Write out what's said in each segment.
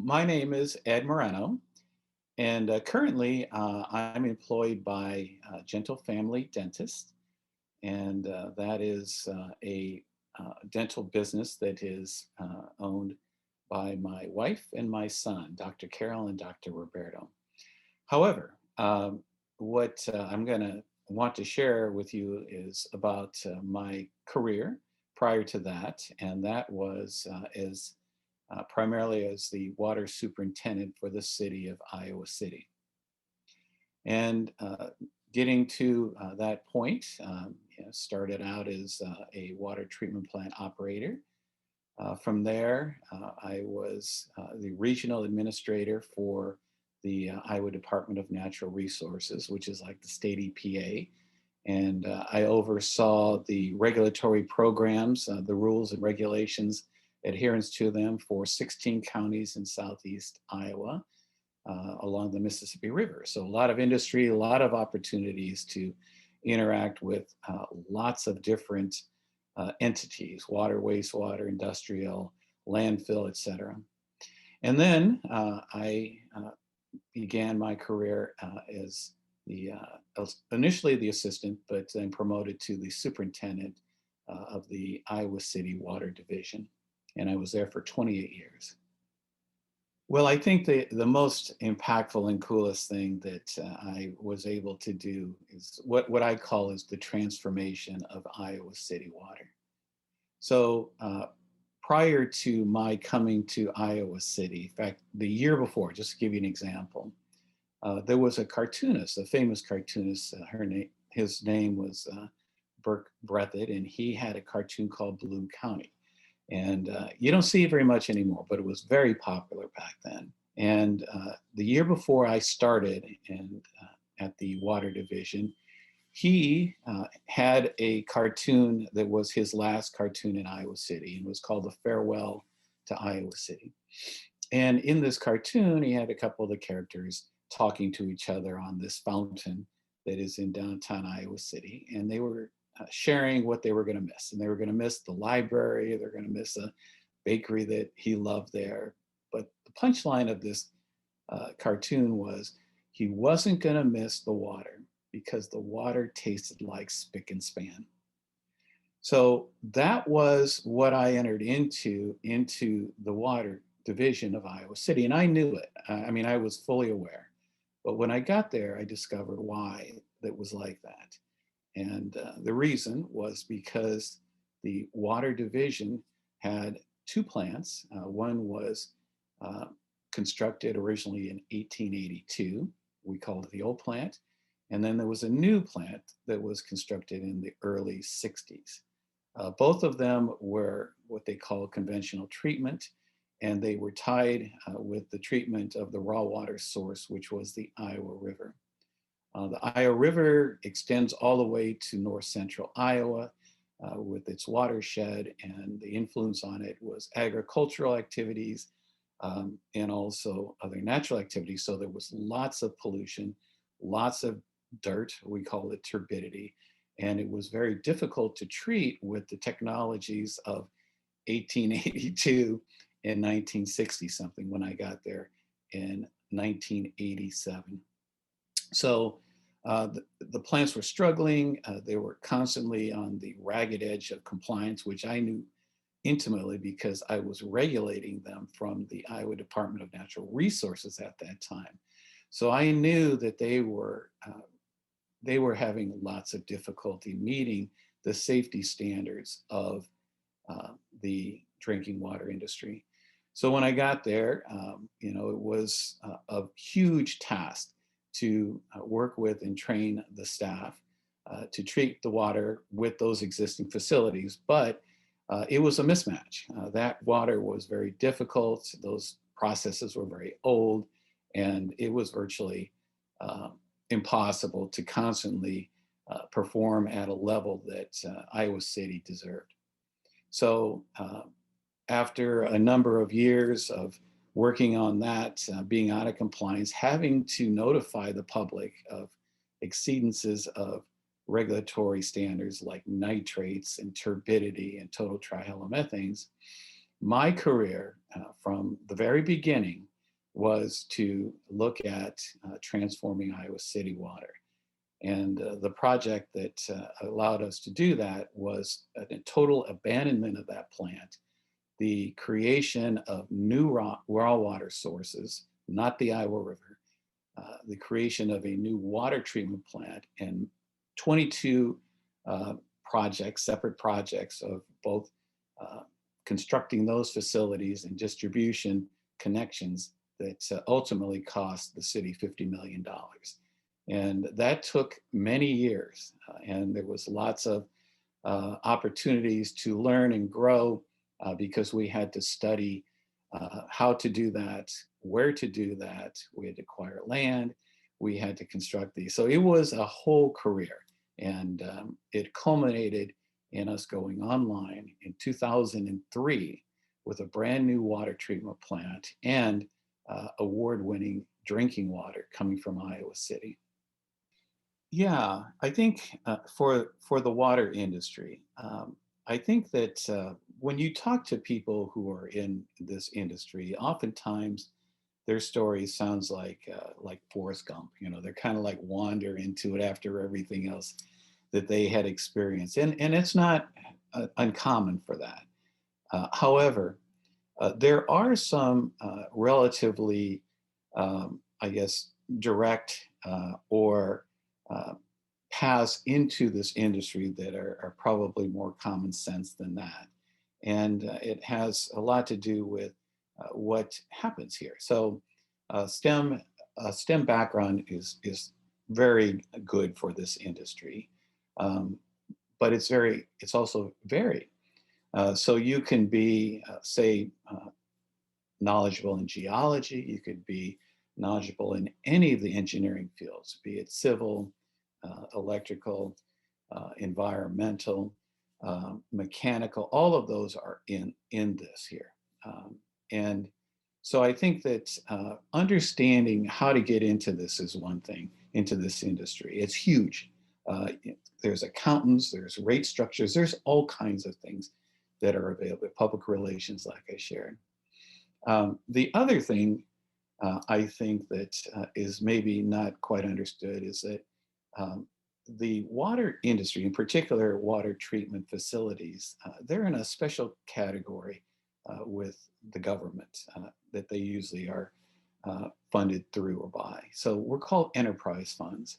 My name is Ed Moreno, and currently I'm employed by Gentle Family Dentist, and that is a dental business that is owned by my wife and my son, Dr. Carol and Dr. Roberto. However, what I'm going to want to share with you is about my career prior to that, and that was as primarily as the water superintendent for the city of Iowa City. And getting to that point, started out as a water treatment plant operator. From there, I was the regional administrator for the Iowa Department of Natural Resources, which is like the state EPA. And I oversaw the regulatory programs, the rules and regulations, adherence to them for 16 counties in southeast Iowa along the Mississippi River. So a lot of industry, a lot of opportunities to interact with lots of different entities, water, wastewater, industrial, landfill, et cetera. And then I began my career as initially the assistant, but then promoted to the superintendent of the Iowa City Water Division. And I was there for 28 years. Well, I think the most impactful and coolest thing that I was able to do is what I call is the transformation of Iowa City Water. So prior to my coming to Iowa City, in fact, the year before, just to give you an example, there was a cartoonist, a famous cartoonist. His name was Burke Breathitt, and he had a cartoon called Balloon County. And you don't see it very much anymore, but it was very popular back then. And the year before I started at the Water Division, he had a cartoon that was his last cartoon in Iowa City, and it was called The Farewell to Iowa City. And in this cartoon, he had a couple of the characters talking to each other on this fountain that is in downtown Iowa City. And they were sharing what they were going to miss. And they were going to miss the library. They're going to miss a bakery that he loved there. But the punchline of this cartoon was he wasn't going to miss the water because the water tasted like spick and span. So that was what I entered into the water division of Iowa City. And I knew it. I mean, I was fully aware. But when I got there, I discovered why that was like that. And the reason was because the water division had two plants. One was constructed originally in 1882. We called it the old plant. And then there was a new plant that was constructed in the early 60s. Both of them were what they call conventional treatment, and they were tied with the treatment of the raw water source, which was the Iowa River. The Iowa River extends all the way to north central Iowa with its watershed, and the influence on it was agricultural activities and also other natural activities. So there was lots of pollution, lots of dirt, we call it turbidity, and it was very difficult to treat with the technologies of 1882 and 1960 something when I got there in 1987. So the plants were struggling. They were constantly on the ragged edge of compliance, which I knew intimately because I was regulating them from the Iowa Department of Natural Resources at that time. So I knew that they were having lots of difficulty meeting the safety standards of the drinking water industry. So when I got there, it was a huge task to work with and train the staff to treat the water with those existing facilities. But it was a mismatch. That water was very difficult. Those processes were very old, and it was virtually impossible to constantly perform at a level that Iowa City deserved. So after a number of years of working on that, being out of compliance, having to notify the public of exceedances of regulatory standards like nitrates and turbidity and total trihalomethanes, my career from the very beginning was to look at transforming Iowa City water. And the project that allowed us to do that was a total abandonment of that plant, the creation of new raw water sources, not the Iowa River, the creation of a new water treatment plant, and 22 projects, separate projects of both constructing those facilities and distribution connections that ultimately cost the city $50 million. And that took many years, and there was lots of opportunities to learn and grow because we had to study how to do that, where to do that. We had to acquire land. We had to construct these. So it was a whole career, and it culminated in us going online in 2003 with a brand new water treatment plant and award-winning drinking water coming from Iowa City. Yeah, I think for the water industry, I think that when you talk to people who are in this industry, oftentimes their story sounds like Forrest Gump. You know, they're kind of like wander into it after everything else that they had experienced, and it's not uncommon for that. However, there are some relatively, I guess, direct or uh, paths into this industry that are probably more common sense than that. And it has a lot to do with what happens here. So STEM STEM background is very good for this industry, um, but it's also varied. So you can be, say, knowledgeable in geology, you could be knowledgeable in any of the engineering fields, be it civil, electrical, environmental, mechanical, all of those are in this here. And so I think that understanding how to get into this is one thing, into this industry. It's huge. There's accountants, there's rate structures, there's all kinds of things that are available, public relations, like I shared. The other thing I think that is maybe not quite understood is that um, the water industry, in particular water treatment facilities, they're in a special category with the government that they usually are funded through or by. So we're called enterprise funds.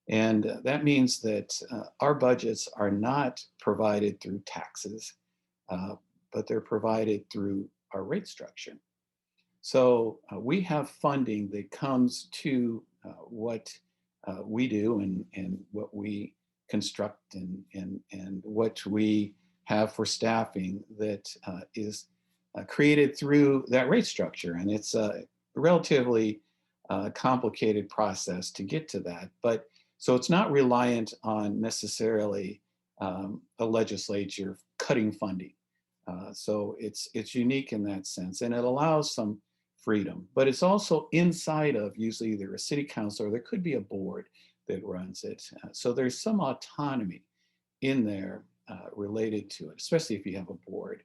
And that means that our budgets are not provided through taxes, uh, but they're provided through our rate structure. So we have funding that comes to what we do and what we construct and what we have for staffing that is created through that rate structure. And it's a relatively complicated process to get to that. But so it's not reliant on necessarily a legislature cutting funding. So it's unique in that sense, and it allows some freedom, but it's also inside of usually either a city council or there could be a board that runs it. So there's some autonomy in there related to it, especially if you have a board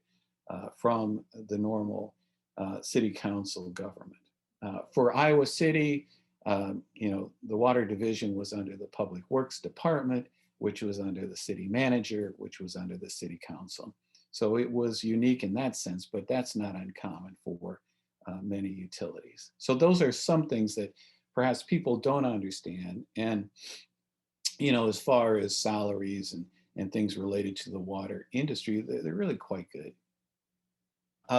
from the normal city council government. For Iowa City, the water division was under the Public Works Department, which was under the city manager, which was under the city council. So it was unique in that sense, but that's not uncommon for many utilities. So those are some things that perhaps people don't understand. And, as far as salaries and things related to the water industry, they're really quite good.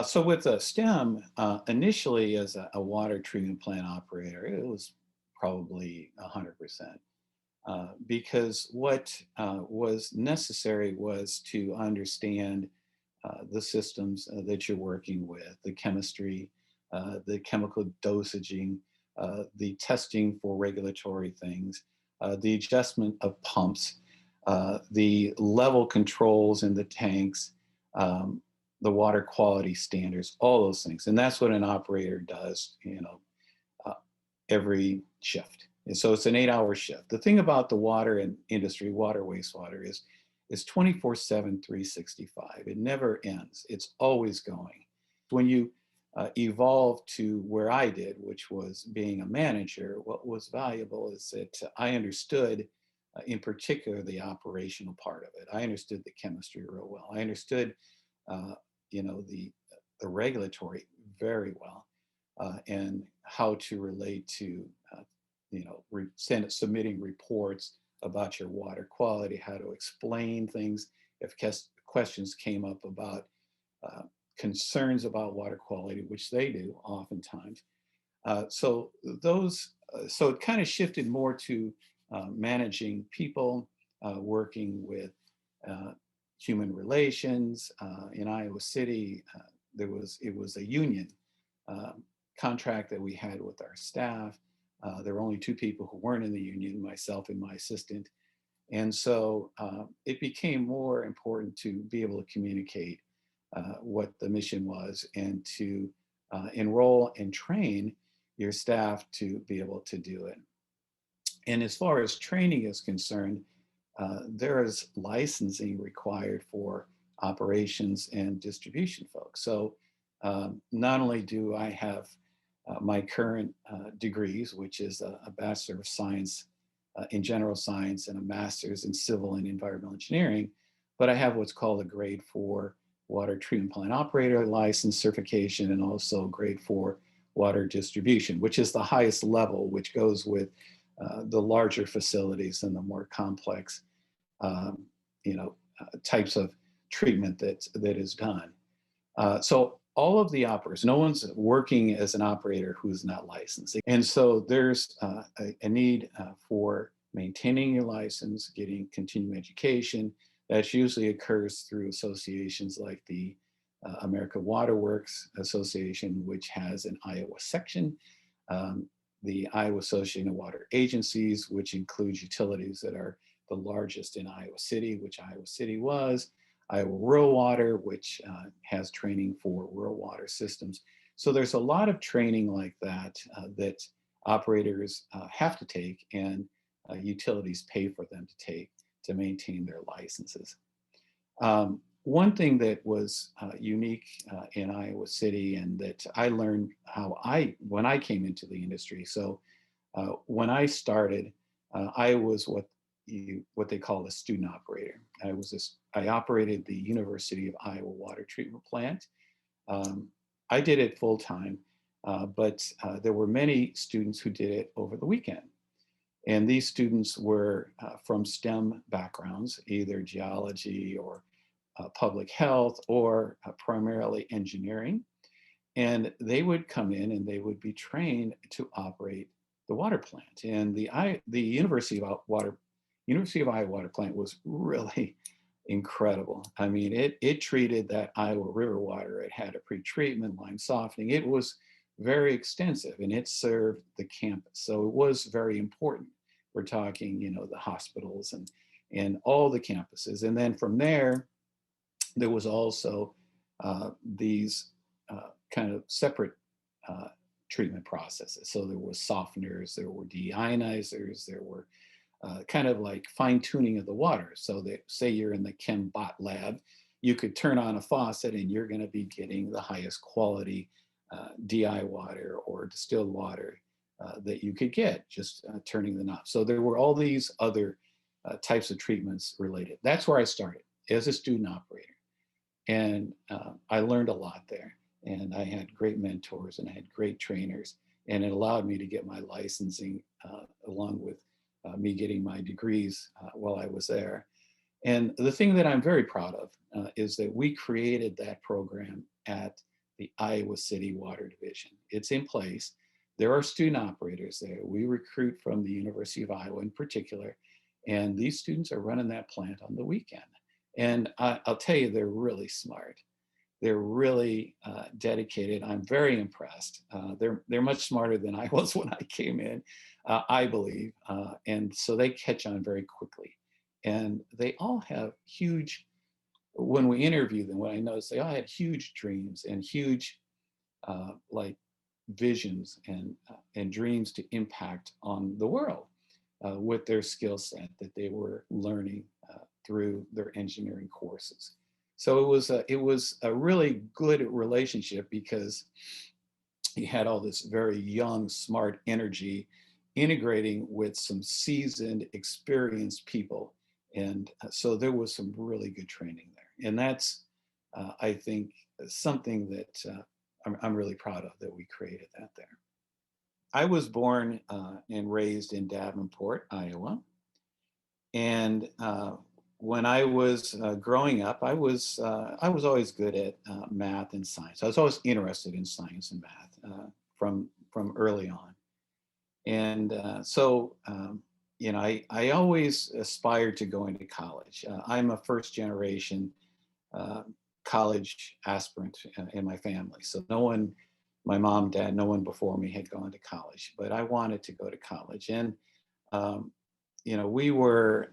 So with a STEM, initially as a water treatment plant operator, it was probably 100%. Because what was necessary was to understand the systems that you're working with, the chemistry, the chemical dosaging, the testing for regulatory things, the adjustment of pumps, the level controls in the tanks, the water quality standards, all those things. And that's what an operator does, uh, every shift. And so it's an 8-hour shift. The thing about the water and industry, water, wastewater is 24/7, 365. It never ends. It's always going. When you evolved to where I did, which was being a manager. What was valuable is that I understood, in particular, the operational part of it. I understood the chemistry real well. I understood, uh, the regulatory very well, and how to relate to, submitting reports about your water quality, how to explain things if questions came up about uh, concerns about water quality, which they do oftentimes. So it kind of shifted more to managing people, working with uh, human relations. In Iowa City, it was a union um, contract that we had with our staff. There were only two people who weren't in the union, myself and my assistant. And so it became more important to be able to communicate what the mission was and to enroll and train your staff to be able to do it. And as far as training is concerned, there is licensing required for operations and distribution folks. So not only do I have my current degrees, which is a Bachelor of Science in General Science and a Master's in Civil and Environmental Engineering, but I have what's called a Grade 4 Water Treatment Plant Operator license certification and also Grade 4 Water Distribution, which is the highest level, which goes with the larger facilities and the more complex, um, types of treatment that is done. So all of the operators, no one's working as an operator who's not licensed. And so there's a need for maintaining your license, getting continuing education. That usually occurs through associations like the America Water Works Association, which has an Iowa section, the Iowa Association of Water Agencies, which includes utilities that are the largest in Iowa City, which Iowa City was, Iowa Rural Water, which has training for rural water systems. So there's a lot of training like that that operators have to take, and utilities pay for them to take to maintain their licenses. One thing that was unique in Iowa City, and that I learned when I came into the industry. So when I started, I was what they call a student operator. I operated the University of Iowa water treatment plant. Um, I did it full time, but there were many students who did it over the weekend. And these students were from STEM backgrounds, either geology or public health or primarily engineering. And they would come in and they would be trained to operate the water plant. And the University of Iowa water plant was really incredible. I mean, it treated that Iowa River water. It had a pretreatment, lime softening. It was very extensive, and it served the campus. So it was very important. We're talking, the hospitals and all the campuses. And then from there was also these kind of separate treatment processes. So there was softeners, there were deionizers, there were kind of like fine tuning of the water. So that, say you're in the chem bot lab, you could turn on a faucet and you're going to be getting the highest quality DI water or distilled water that you could get, just turning the knob. So there were all these other types of treatments related. That's where I started as a student operator. And I learned a lot there. And I had great mentors and I had great trainers. And it allowed me to get my licensing along with me getting my degrees while I was there. And the thing that I'm very proud of is that we created that program at the Iowa City Water Division. It's in place. There are student operators there. We recruit from the University of Iowa in particular, and these students are running that plant on the weekend. And I'll tell you, they're really smart. They're really dedicated. I'm very impressed. They're much smarter than I was when I came in, I believe. And so they catch on very quickly. And they all have huge, when we interview them, what I noticed, they all had huge dreams and huge like visions and dreams to impact on the world with their skill set that they were learning through their engineering courses. So it was a really good relationship because he had all this very young, smart energy integrating with some seasoned, experienced people. And so there was some really good training there. And that's, I think, something that I'm really proud of that we created that there. I was born and raised in Davenport, Iowa. And when I was growing up, I was always good at math and science. I was always interested in science and math from early on, and I always aspired to going to college. I'm a first generation uh, college aspirant in my family, so no one, my mom, dad, no one before me had gone to college, but I wanted to go to college, and um, we were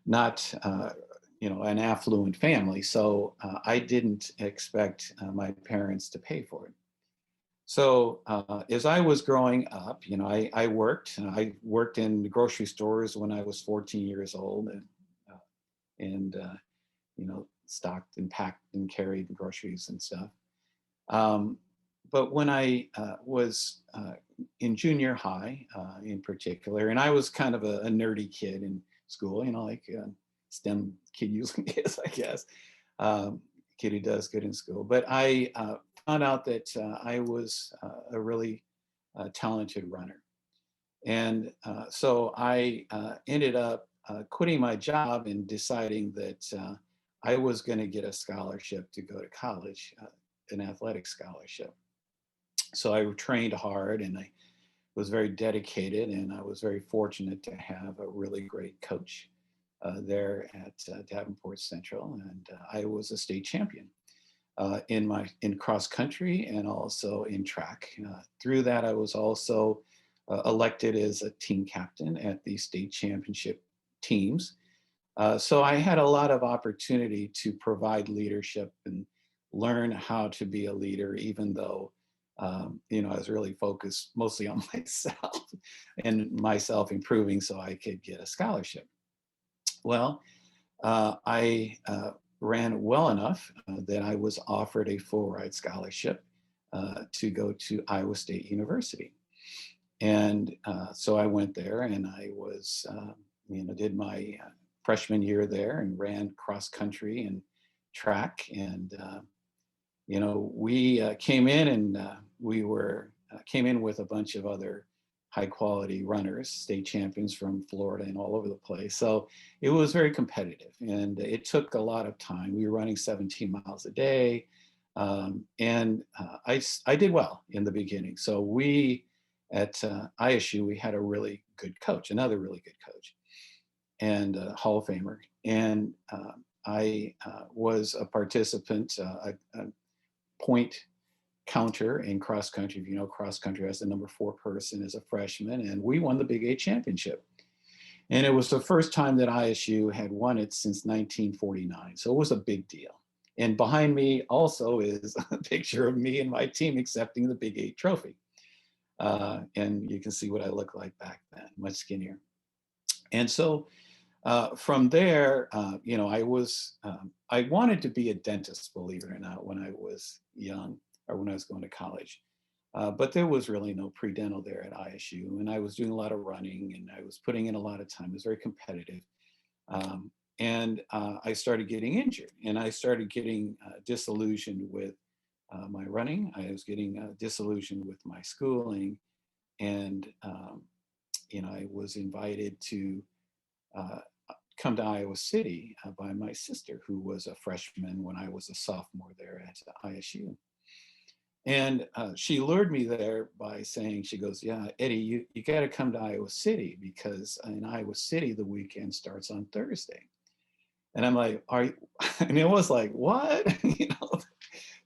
not an affluent family, so I didn't expect my parents to pay for it. So as I was growing up, I worked. I worked in grocery stores when I was 14 years old, and stocked and packed and carried groceries and stuff. Um, but when I was in junior high, in particular, and I was kind of a nerdy kid in school, like STEM kid usually is, I guess, um, kid who does good in school. But I found out that I was a really talented runner. And so I ended up quitting my job and deciding that I was going to get a scholarship to go to college, an athletic scholarship. So I trained hard and I was very dedicated, and I was very fortunate to have a really great coach there at Davenport Central, and I was a state champion in cross country and also in track. Through that, I was also elected as a team captain at the state championship teams. So I had a lot of opportunity to provide leadership and learn how to be a leader, even though I was really focused mostly on myself and myself improving so I could get a scholarship. Well, I ran well enough that I was offered a full ride scholarship to go to Iowa State University. And so I went there and I was, did my freshman year there and ran cross country and track. And, we came in and we were, came in with a bunch of other high quality runners, state champions from Florida and all over the place. So it was very competitive and it took a lot of time. We were running 17 miles a day. I did well in the beginning. So we at ISU, we had a really good coach, another really good coach and Hall of Famer. And I was a participant, a point counter in cross country. If you know cross country, as the number 4 person as a freshman, and we won the Big 8 championship. And it was the first time that ISU had won it since 1949. So it was a big deal. And behind me also is a picture of me and my team accepting the Big 8 trophy. And you can see what I look like back then, much skinnier. And so from there, I wanted to be a dentist, believe it or not, when I was young or when I was going to college. But there was really no pre-dental there at ISU. And I was doing a lot of running and I was putting in a lot of time. It was very competitive. And I started getting injured and I started getting disillusioned with my running. I was getting disillusioned with my schooling. And, I was invited to come to Iowa City by my sister, who was a freshman when I was a sophomore there at ISU. And she lured me there by saying, she goes, yeah, Eddie, you got to come to Iowa City because in Iowa City, the weekend starts on Thursday. And I'm like, are you? And it was like, what?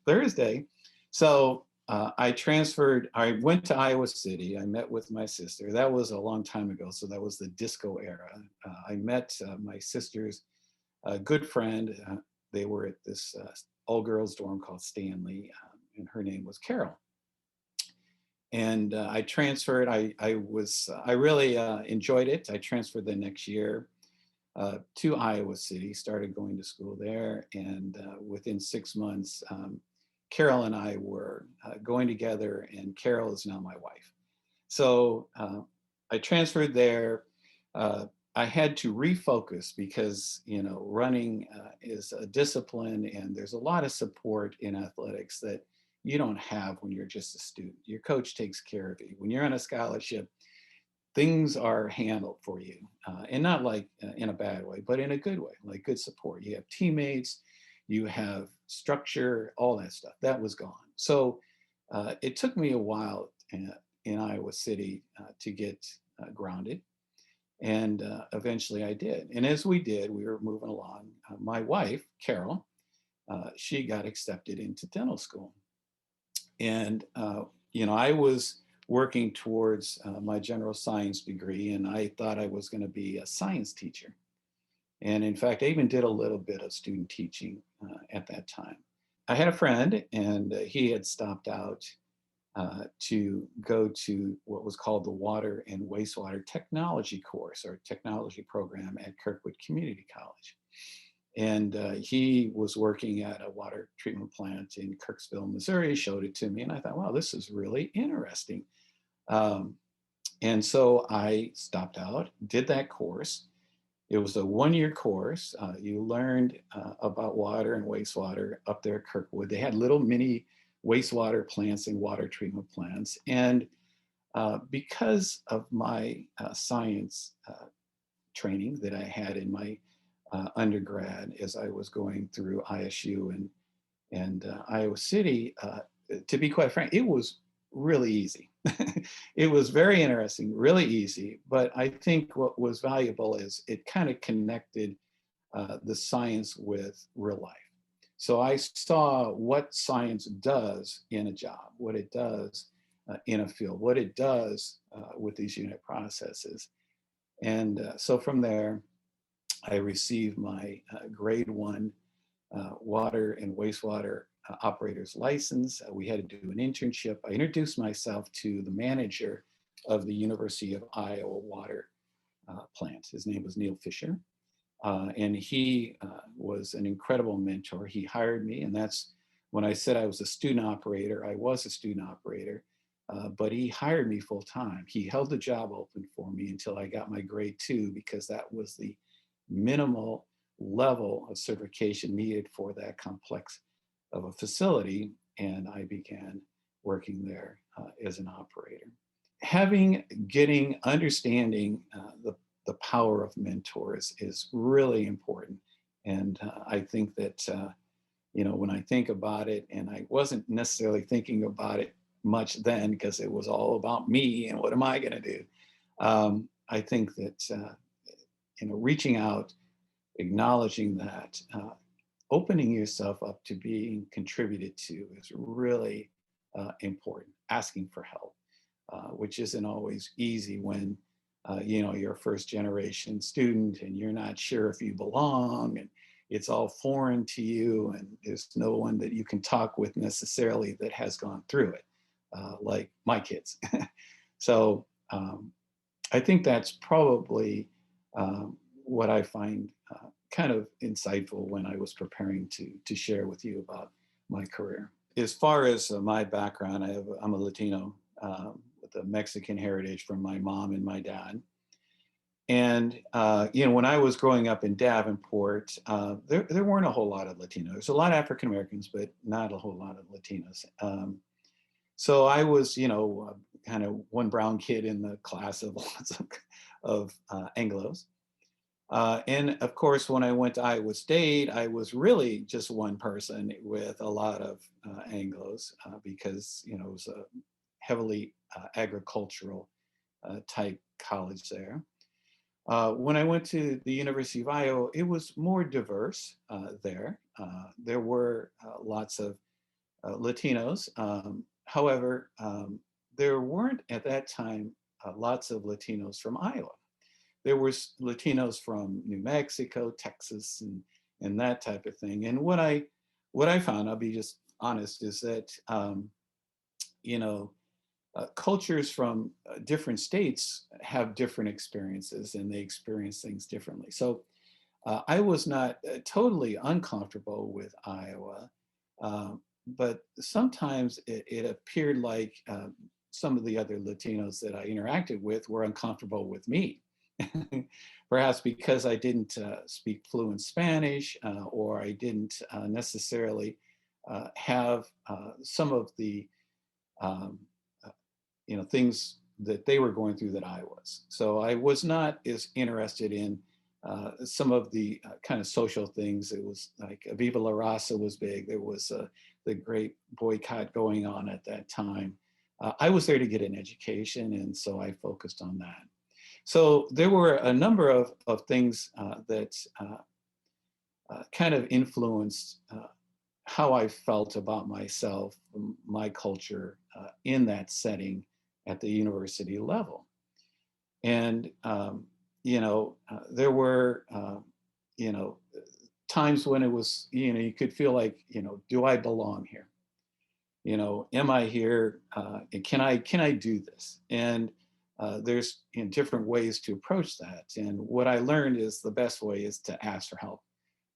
Thursday. So I went to Iowa City. I met with my sister. That was a long time ago. So that was the disco era. I met my sister's good friend. They were at this all girls dorm called Stanley, and her name was Carol. And I transferred. I really enjoyed it. I transferred the next year. to Iowa City, started going to school there. And within 6 months, Carol and I were going together, and Carol is now my wife. So I transferred there. Uh, I had to refocus because, running is a discipline, and there's a lot of support in athletics that you don't have when you're just a student. Your coach takes care of you. When you're on a scholarship, things are handled for you, and not like in a bad way, but in a good way, like good support. You have teammates, you have structure, all that stuff. That was gone. So it took me a while in Iowa City to get grounded. And eventually I did. And as we did, we were moving along. My wife, Carol, she got accepted into dental school. And, I was working towards my general science degree, and I thought I was going to be a science teacher. And in fact, I even did a little bit of student teaching at that time. I had a friend, and he had stopped out to go to what was called the Water and Wastewater Technology course or technology program at Kirkwood Community College. And he was working at a water treatment plant in Kirksville, Missouri, showed it to me, and I thought, wow, this is really interesting. Um, and so I stopped out, did that course. It was a 1-year course. You learned about water and wastewater up there at Kirkwood. They had little mini wastewater plants and water treatment plants. And because of my science training that I had in my undergrad as I was going through ISU and Iowa City, to be quite frank, it was really easy. It was very interesting, really easy. But I think what was valuable is it kind of connected the science with real life. So I saw what science does in a job, what it does in a field, what it does with these unit processes. And so from there, I received my grade 1 water and wastewater operator's license. We had to do an internship. I introduced myself to the manager of the University of Iowa water plant. His name was Neil Fisher. And he was an incredible mentor. He hired me, and that's when I said I was a student operator. I was a student operator, but he hired me full time. He held the job open for me until I got my grade 2, because that was the minimal level of certification needed for that complex of a facility. And I began working there as an operator. Understanding the power of mentors is really important. And I think that, when I think about it, and I wasn't necessarily thinking about it much then because it was all about me and what am I going to do? I think that, reaching out, acknowledging that, opening yourself up to being contributed to is really important. Asking for help, which isn't always easy when you're a first generation student and you're not sure if you belong, and it's all foreign to you, and there's no one that you can talk with necessarily that has gone through it, like my kids. So I think that's probably what I find kind of insightful when I was preparing to share with you about my career. As far as my background, I'm a Latino with a Mexican heritage from my mom and my dad. And when I was growing up in Davenport, there weren't a whole lot of Latinos. There's a lot of African Americans, but not a whole lot of Latinos. So I was, kind of one brown kid in the class of lots of Anglos. And of course, when I went to Iowa State, I was really just one person with a lot of Anglos because, it was a heavily agricultural type college there. When I went to the University of Iowa, it was more diverse there. There were lots of Latinos. However, there weren't at that time lots of Latinos from Iowa. There were Latinos from New Mexico, Texas, and that type of thing. And what I found, I'll be just honest, is that cultures from different states have different experiences, and they experience things differently. So I was not totally uncomfortable with Iowa, but sometimes it appeared like some of the other Latinos that I interacted with were uncomfortable with me. Perhaps because I didn't speak fluent Spanish or I didn't necessarily have some of the um, uh, things that they were going through that I was. So I was not as interested in some of the kind of social things. It was like Viva La Raza was big. There was the great boycott going on at that time. I was there to get an education, and so I focused on that. So there were a number of things that kind of influenced how I felt about myself, my culture in that setting at the university level. And, there were, times when it was, you could feel like, do I belong here? Am I here? And can I do this? And there's different ways to approach that. And what I learned is the best way is to ask for help.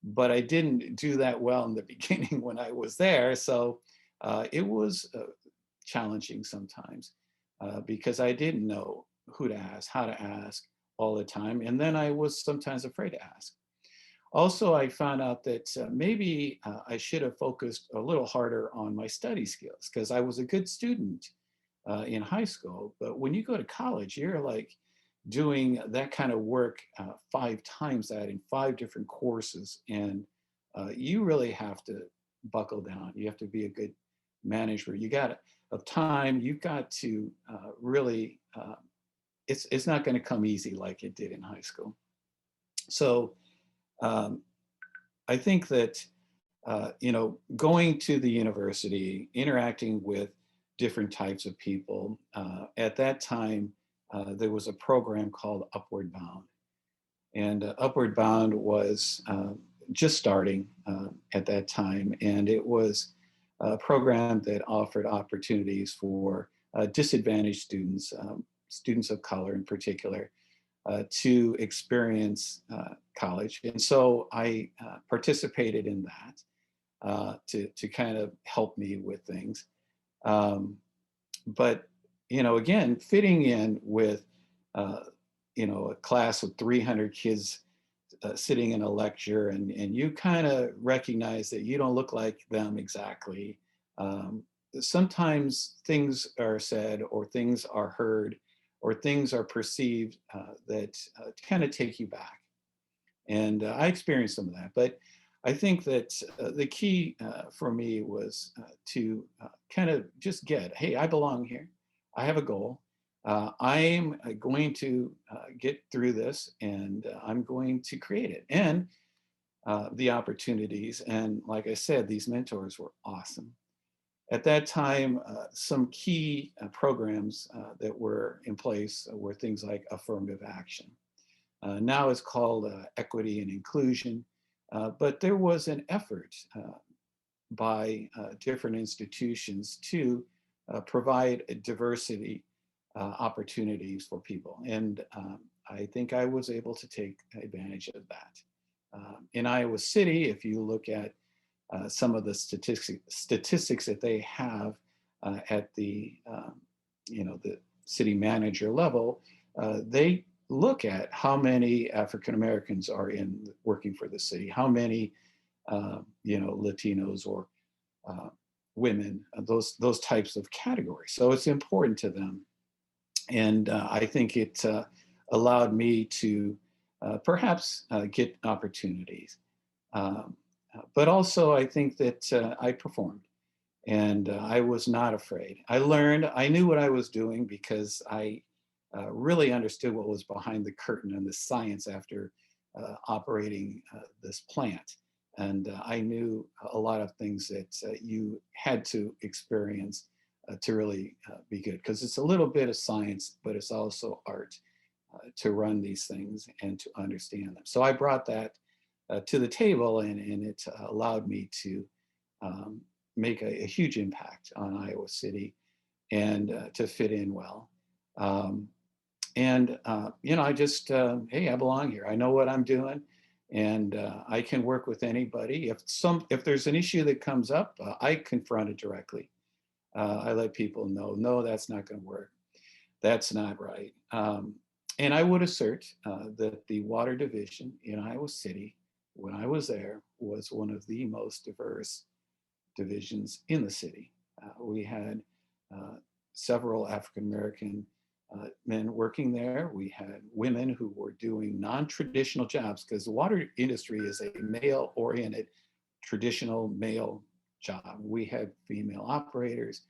But I didn't do that well in the beginning when I was there. So it was challenging sometimes because I didn't know who to ask, how to ask all the time. And then I was sometimes afraid to ask. Also, I found out that maybe I should have focused a little harder on my study skills because I was a good student in high school. But when you go to college, you're like doing that kind of work 5 times that in 5 different courses. And you really have to buckle down. You have to be a good manager. You got of time. You've got to really, it's not going to come easy like it did in high school. So um, I think that going to the university, interacting with different types of people. At that time, there was a program called Upward Bound, and Upward Bound was just starting at that time, and it was a program that offered opportunities for disadvantaged students, students of color in particular, to experience college. And so I participated in that to kind of help me with things. Um, but, again, fitting in with, a class of 300 kids sitting in a lecture and you kind of recognize that you don't look like them exactly. Um, Sometimes things are said or things are heard or things are perceived that kind of take you back. And I experienced some of that. But I think that the key for me was to kind of just hey, I belong here. I have a goal. I'm going to get through this and I'm going to create it. And the opportunities. And like I said, these mentors were awesome. At that time, some key programs that were in place were things like affirmative action. Now it's called equity and inclusion, but there was an effort by different institutions to provide diversity opportunities for people. And I think I was able to take advantage of that. In Iowa City, if you look at some of the statistics that they have at the city manager level, they look at how many African Americans are working for the city, how many Latinos or women, those types of categories. So it's important to them, and I think it allowed me to perhaps get opportunities. But also, I think that I performed and I was not afraid. I knew what I was doing because I really understood what was behind the curtain and the science after operating this plant. And I knew a lot of things that you had to experience to really be good, because it's a little bit of science, but it's also art to run these things and to understand them. So I brought that to the table, and it allowed me to make a huge impact on Iowa City and to fit in well. I just, hey, I belong here. I know what I'm doing. And I can work with anybody. If there's an issue that comes up, I confront it directly. I let people know, no, that's not going to work. That's not right. And I would assert that the water division in Iowa City, when I was there, was one of the most diverse divisions in the city. We had uh, several African American men working there. We had women who were doing non-traditional jobs because the water industry is a male-oriented, traditional male job. We had female operators.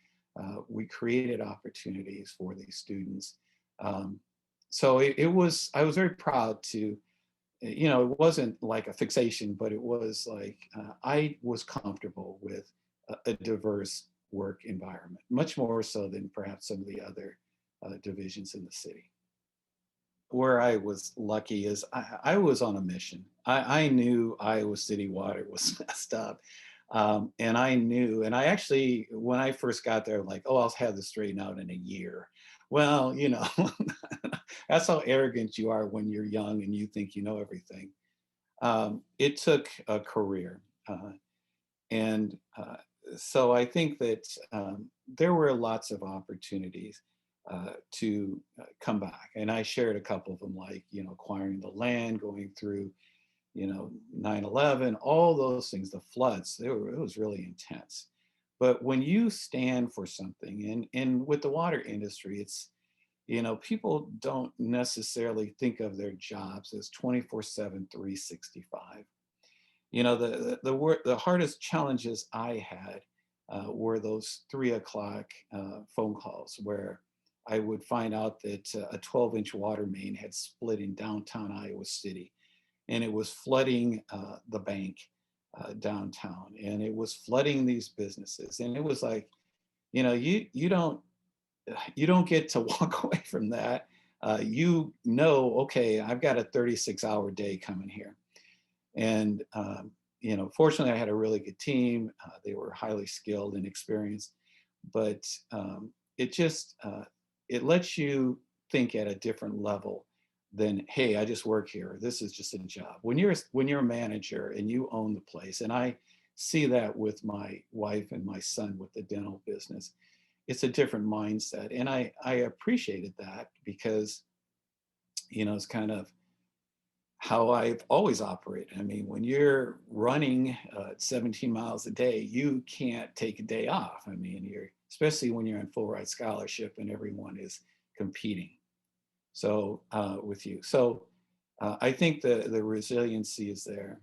We created opportunities for these students. Um, so I was very proud to, it wasn't like a fixation, but it was like I was comfortable with a diverse work environment, much more so than perhaps some of the other divisions in the city. Where I was lucky is I was on a mission. I knew Iowa City water was messed up. And I knew, and I actually, when I first got there, like, oh, I'll have this straightened out in a year. Well, that's how arrogant you are when you're young and you think you know everything. It took a career. And so I think that there were lots of opportunities to come back. And I shared a couple of them, like, acquiring the land, going through, 9/11, all those things, the floods, it was really intense. But when you stand for something, and with the water industry, it's, people don't necessarily think of their jobs as 24/7, 365. The hardest challenges I had were those 3 o'clock phone calls where I would find out that a 12-inch water main had split in downtown Iowa City, and it was flooding the bank downtown, and it was flooding these businesses, and it was like, you don't get to walk away from that. Okay, I've got a 36-hour day coming here. And, fortunately, I had a really good team. They were highly skilled and experienced, but it just, it lets you think at a different level than, hey, I just work here. This is just a job. When you're a manager and you own the place, and I see that with my wife and my son with the dental business, it's a different mindset. And I appreciated that because, it's kind of how I've always operated. I mean, when you're running 17 miles a day, you can't take a day off. I mean, especially when you're on full ride scholarship and everyone is competing. So with you, so I think the resiliency is there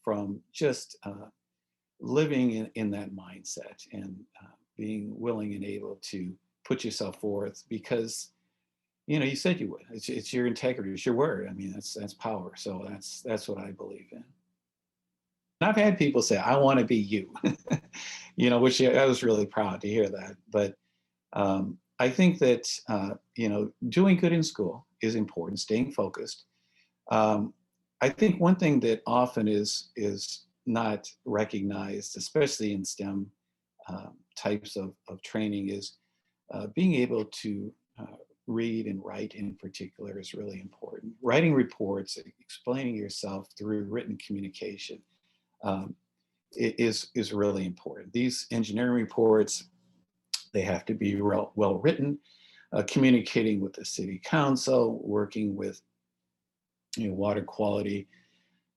from just living in that mindset and being willing and able to put yourself forth because you said you would. It's your integrity, it's your word. I mean, that's power. So that's what I believe in. And I've had people say, "I want to be you," which I was really proud to hear that. But I think that doing good in school is important. Staying focused. Um, I think one thing that often is not recognized, especially in STEM types of training, is being able to read and write in particular is really important. Writing reports, explaining yourself through written communication um, is really important. These engineering reports, they have to be well written, communicating with the city council, working with water quality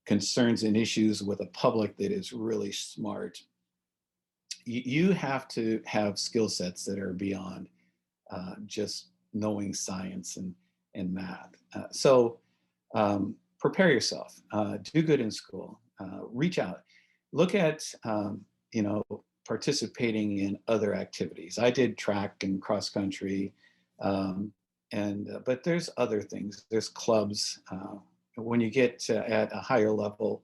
concerns and issues with a public that is really smart. You have to have skill sets that are beyond just knowing science and math. So prepare yourself, do good in school, reach out, look at, participating in other activities. I did track and cross country, but there's other things. There's clubs. When you get at a higher level,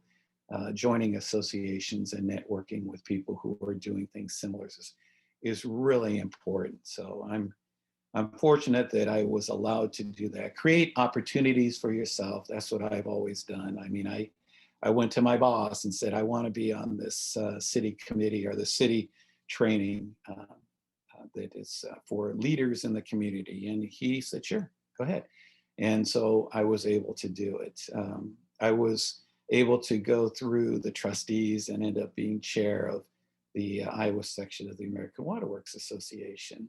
joining associations and networking with people who are doing things similar is really important. So I'm fortunate that I was allowed to do that. Create opportunities for yourself. That's what I've always done. I mean, I went to my boss and said, I want to be on this city committee or the city training that is for leaders in the community. And he said, sure, go ahead. And so I was able to do it. I was able to go through the trustees and end up being chair of the Iowa section of the American Water Works Association.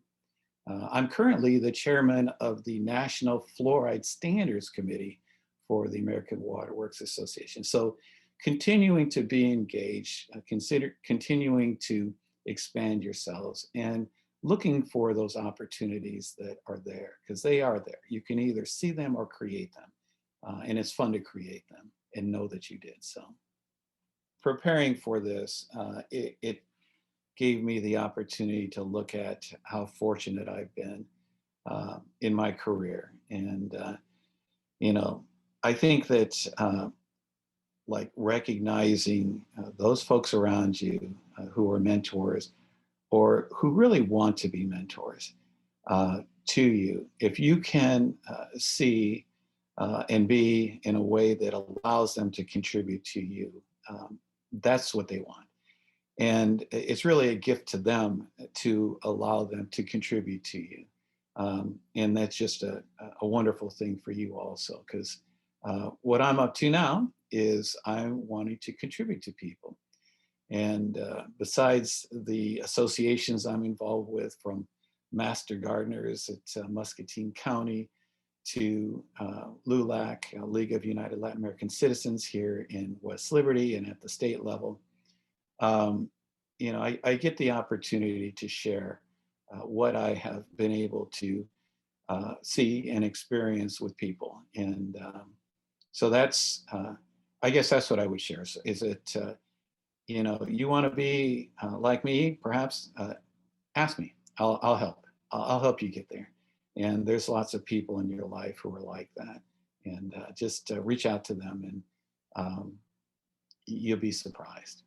I'm currently the chairman of the National Fluoride Standards Committee for the American Water Works Association. So continuing to be engaged, consider continuing to expand yourselves and looking for those opportunities that are there, because they are there. You can either see them or create them. And it's fun to create them and know that you did. So preparing for this, it gave me the opportunity to look at how fortunate I've been in my career. And, you know, I think that like recognizing those folks around you who are mentors or who really want to be mentors to you, if you can see and be in a way that allows them to contribute to you, that's what they want. And it's really a gift to them to allow them to contribute to you. And that's just a wonderful thing for you also, because what I'm up to now is I'm wanting to contribute to people. And besides the associations I'm involved with, from Master Gardeners at Muscatine County to LULAC, League of United Latin American Citizens here in West Liberty and at the state level, you know, I get the opportunity to share what I have been able to see and experience with people. And so that's, I guess that's what I would share. So is it, you know, you want to be like me, perhaps ask me, I'll help. I'll help you get there. And there's lots of people in your life who are like that. And just reach out to them and you'll be surprised.